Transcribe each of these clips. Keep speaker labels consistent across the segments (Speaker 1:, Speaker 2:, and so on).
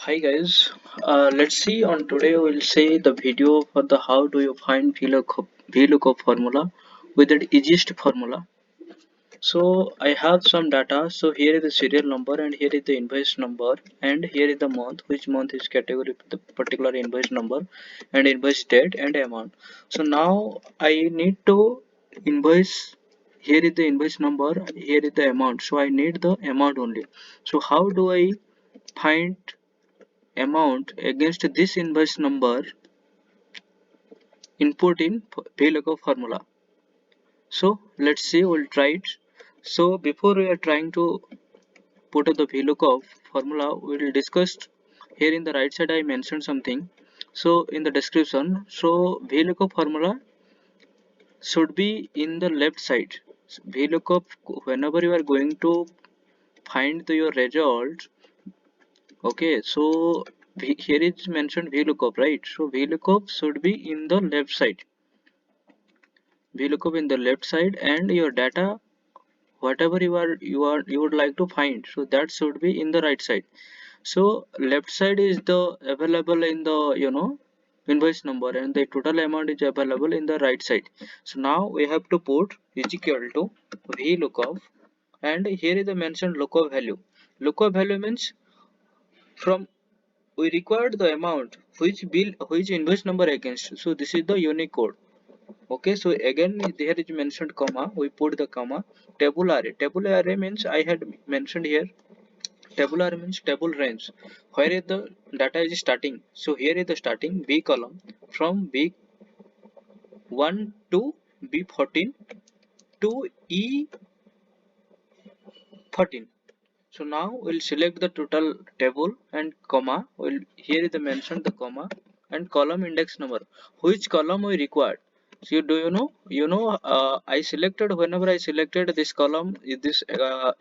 Speaker 1: Hi guys, let's see on today we'll say the video for the how do you find VLOOKUP formula with the easiest formula. So I have some data. So here is the serial number and here is the invoice number and here is the month, which month is category the particular invoice number and invoice date and amount. So now I need to invoice. Here is the invoice number, here is the amount. So I need the amount only. So how do I find amount against this invoice number input in VLOOKUP formula? So let's see, we'll try it. So before we are trying to put the VLOOKUP formula, we'll discuss here in the right side. I mentioned something. So in the description, so VLOOKUP formula should be in the left side. VLOOKUP, whenever you are going to find your result, okay, so here is mentioned VLOOKUP, right? So VLOOKUP should be in the left side. VLOOKUP in the left side, and your data, whatever you would like to find, so that should be in the right side. So left side is the available in the invoice number, and the total amount is available in the right side. So now we have to put is equal to VLOOKUP, and here is the mentioned lookup value. Lookup value means from we required the amount which invoice number against. So this is the unique code. Okay, so again there is mentioned comma, we put the comma. Table array means I had mentioned here. Table array means table range, where is the data is starting. So here is the starting b column from b1 to b14 to e13. So now we'll select the total table and comma, will here is the mention the comma and column index number, which column we required. So do I selected, whenever I selected this column, this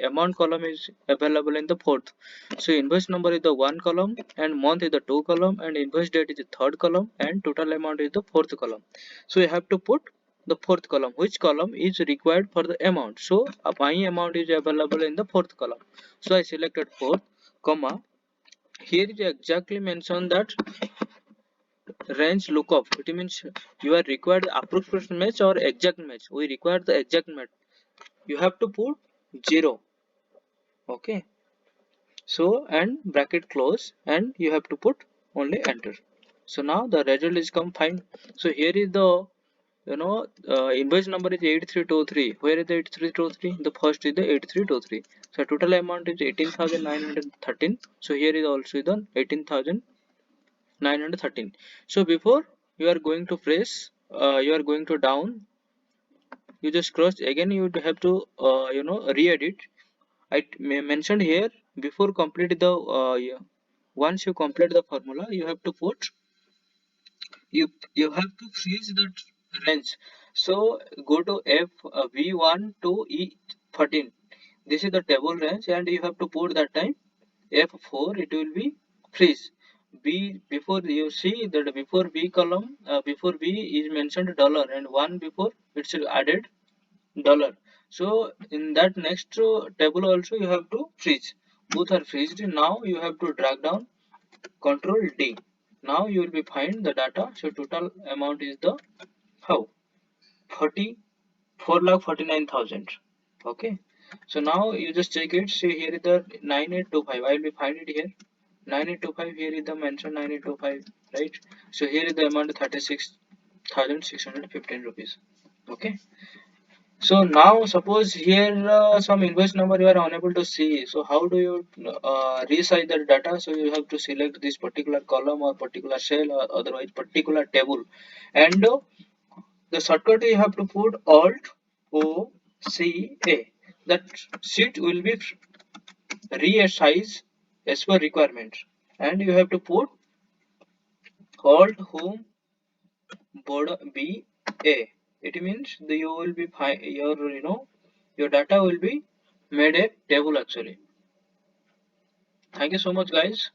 Speaker 1: amount column is available in the fourth. So invoice number is the one column and month is the two column and invoice date is the third column and total amount is the fourth column. So you have to put the fourth column, which column is required for the amount. So my amount is available in the fourth column. So I selected fourth comma. Here is exactly mentioned that range lookup. It means you are required approximate match or exact match. We require the exact match. You have to put 0. Okay, so and bracket close and you have to put only enter. So now the result is come fine. So here is the invoice number is 8323. Where is the 8323? The first is the 8323. So total amount is 18,913. So here is also the 18,913. So before you are going to press, you are going to down, you just cross again. You have to re-edit. I mentioned here before complete the yeah, once you complete the formula, you have to put you have to freeze that range. So go to v1 to e13. This is the table range and you have to put that time f4. It will be freeze b. Before you see that before b column, before b is mentioned dollar and one before it's added dollar. So in that next table also you have to freeze. Both are freezed. Now you have to drag down, control D. Now you will be find the data. So total amount is the how 44,49,000. Okay, so now you just check it. See here is the 9825. I will be find it here 9825. Here is the mention 9825, right? So here is the amount 36,615 rupees. Okay, so now suppose here some invoice number you are unable to see. So how do you resize the data? So you have to select this particular column or particular cell or otherwise particular table, and the shortcut you have to put Alt O C A. That sheet will be resize as per requirement, and you have to put Alt Home border B A. It means you will be your data will be made a table actually. Thank you so much guys.